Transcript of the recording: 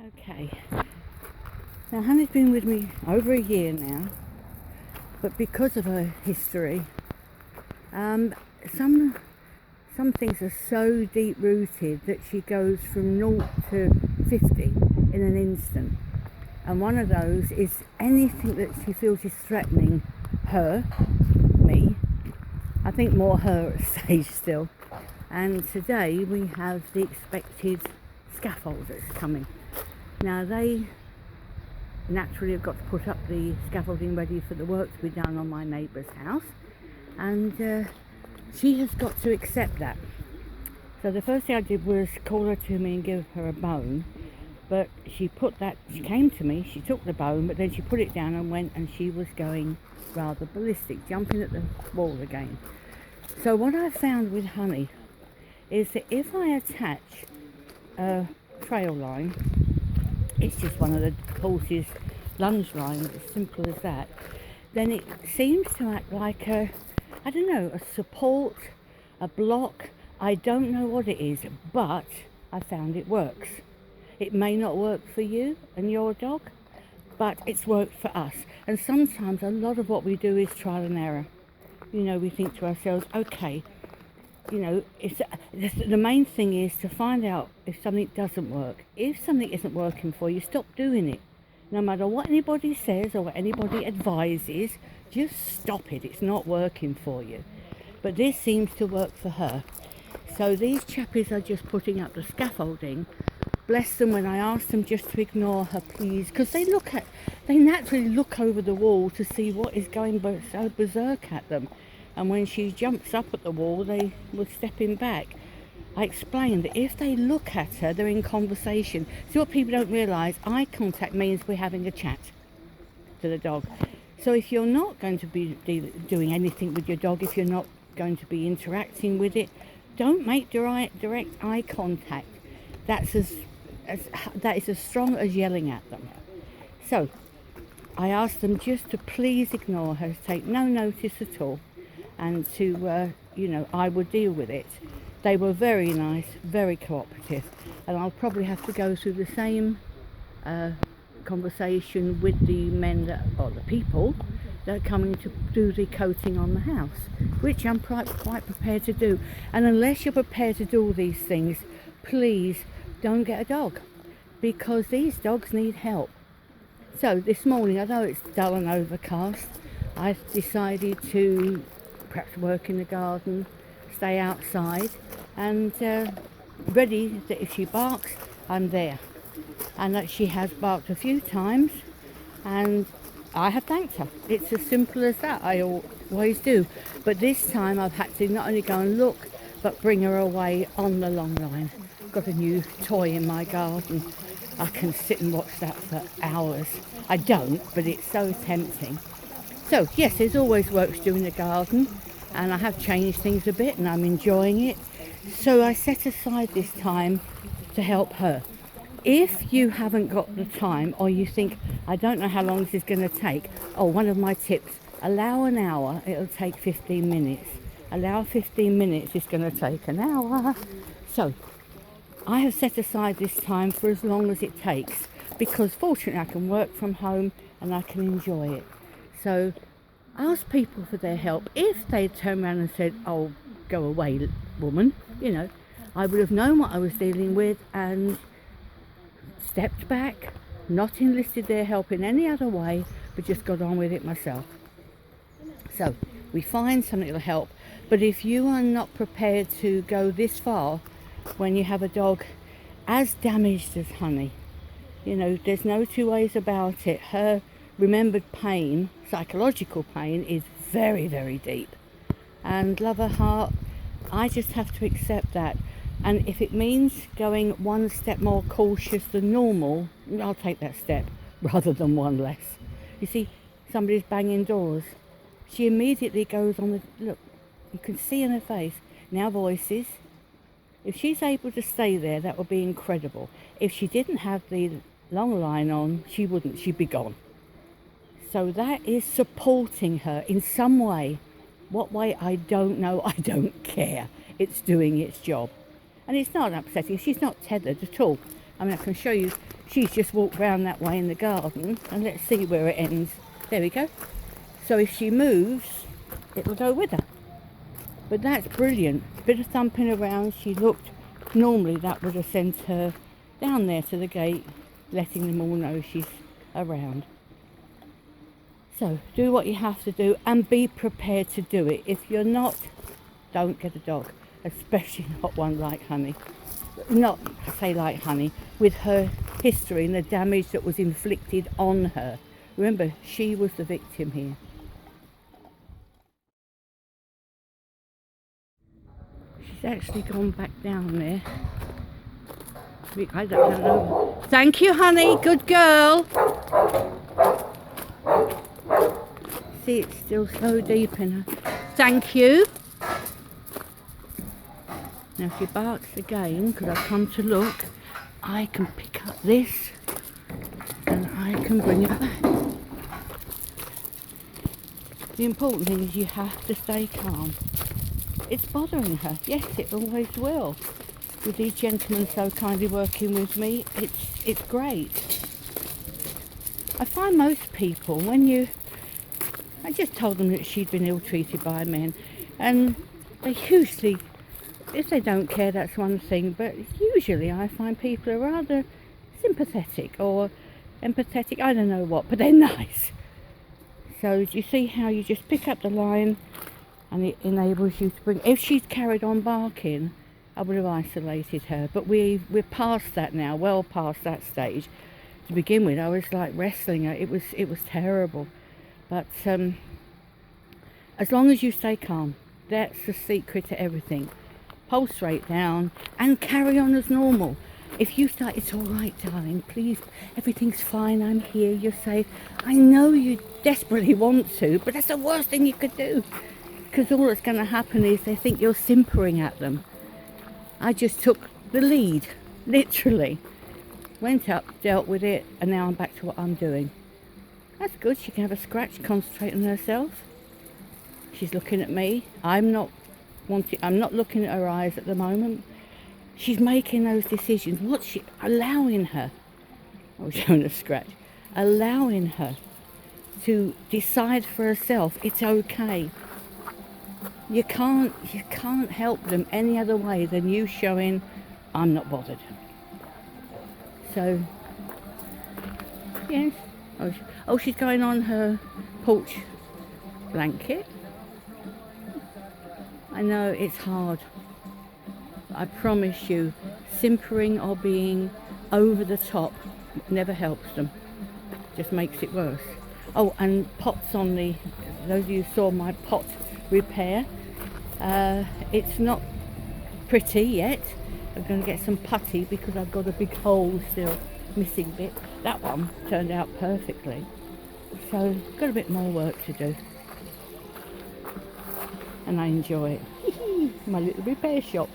Okay, now Hannah's been with me over a year now, but because of her history, um, some some things are so deep rooted that she goes from 0 to 50 in an instant. And one of those is anything that she feels is threatening her, me. I think more her at stage still. And today we have the expected scaffold that's coming. Now they naturally have got to put up the scaffolding ready for the work to be done on my neighbour's house, and she has got to accept that. So the first thing I did was call her to me and give her a bone, but she came to me, she took the bone, but then she put it down and went, and she was going rather ballistic, jumping at the wall again. So what I found with Honey is that if I attach a trail line, it's just one of the horse's lunge lines, as simple as that, then it seems to act like a support, a block. I don't know what it is, but I found it works. It may not work for you and your dog, but it's worked for us. And sometimes a lot of what we do is trial and error. We think to ourselves, okay, the main thing is to find out if something doesn't work. If something isn't working for you, stop doing it. No matter what anybody says or what anybody advises, just stop it. It's not working for you. But this seems to work for her. So these chappies are just putting up the scaffolding. Bless them when I ask them just to ignore her, please, because they naturally look over the wall to see what is going so berserk at them. And when she jumps up at the wall, they were stepping back. I explained that if they look at her, they're in conversation. See, what people don't realise, eye contact means we're having a chat to the dog. So if you're not going to be doing anything with your dog, if you're not going to be interacting with it, don't make direct eye contact. That is as strong as yelling at them. So I asked them just to please ignore her, take no notice at all, and to, I would deal with it. They were very nice, very cooperative, and I'll probably have to go through the same conversation with the the people that are coming to do the coating on the house, which I'm quite prepared to do. And unless you're prepared to do all these things, please don't get a dog, because these dogs need help. So this morning, although it's dull and overcast, I've decided to perhaps work in the garden, stay outside, and ready that if she barks, I'm there. And that she has barked a few times, and I have thanked her. It's as simple as that. I always do. But this time I've had to not only go and look, but bring her away on the long line. I've got a new toy in my garden. I can sit and watch that for hours. I don't, but it's so tempting. So yes, there's always work to do in the garden, and I have changed things a bit and I'm enjoying it. So I set aside this time to help her. If you haven't got the time, or you think, I don't know how long this is going to take, one of my tips, allow an hour, it'll take 15 minutes. Allow 15 minutes, it's going to take an hour. So I have set aside this time for as long as it takes, because fortunately I can work from home and I can enjoy it. So ask people for their help. If they turn around and said, oh, go away, woman, I would have known what I was dealing with and stepped back, not enlisted their help in any other way, but just got on with it myself. So we find something that'll help. But if you are not prepared to go this far when you have a dog as damaged as Honey, there's no two ways about it. Her remembered pain, psychological pain, is very, very deep. And love her heart, I just have to accept that. And if it means going one step more cautious than normal, I'll take that step rather than one less. You see, somebody's banging doors. She immediately goes on look, you can see in her face, now voices. If she's able to stay there, that would be incredible. If she didn't have the long line on, she wouldn't, she'd be gone. So that is supporting her in some way. What way, I don't know, I don't care. It's doing its job. And it's not upsetting, she's not tethered at all. I mean, I can show you, she's just walked round that way in the garden, and let's see where it ends. There we go. So if she moves, it will go with her. But that's brilliant. Bit of thumping around, she looked. Normally that would have sent her down there to the gate, letting them all know she's around. So do what you have to do and be prepared to do it. If you're not, don't get a dog, especially not one like Honey. Not say like Honey, with her history and the damage that was inflicted on her. Remember, she was the victim here. She's actually gone back down there. I don't know. Thank you, Honey. Good girl. See, it's still so deep in her. Thank you. Now, if she barks again, because I've come to look, I can pick up this and I can bring it back. The important thing is you have to stay calm. It's bothering her. Yes, it always will. With these gentlemen so kindly working with me, it's great. I find most people, I just told them that she'd been ill-treated by men, and they usually, if they don't care, that's one thing, but usually I find people are rather sympathetic or empathetic, I don't know what, but they're nice. So do you see how you just pick up the line and it enables you to bring... If she'd carried on barking, I would have isolated her, but we're past that now, well past that stage. To begin with, I was like wrestling her. It was terrible. But as long as you stay calm, that's the secret to everything. Pulse rate down and carry on as normal. If you start, it's all right, darling, please, everything's fine, I'm here, you're safe. I know you desperately want to, but that's the worst thing you could do. Because all that's going to happen is they think you're simpering at them. I just took the lead, literally. Went up, dealt with it, and now I'm back to what I'm doing. That's good, she can have a scratch, concentrate on herself. She's looking at me. I'm not looking at her eyes at the moment. She's making those decisions. What's she allowing her? I was showing a scratch. Allowing her to decide for herself. It's okay. You can't help them any other way than you showing I'm not bothered. So yes. Oh, she's going on her porch blanket. I know it's hard. I promise you, simpering or being over the top never helps them. Just makes it worse. Oh, and pots on those of you who saw my pot repair. It's not pretty yet. I'm going to get some putty because I've got a big hole still, missing bit. That one turned out perfectly. So, got a bit more work to do. And I enjoy it. My little repair shop.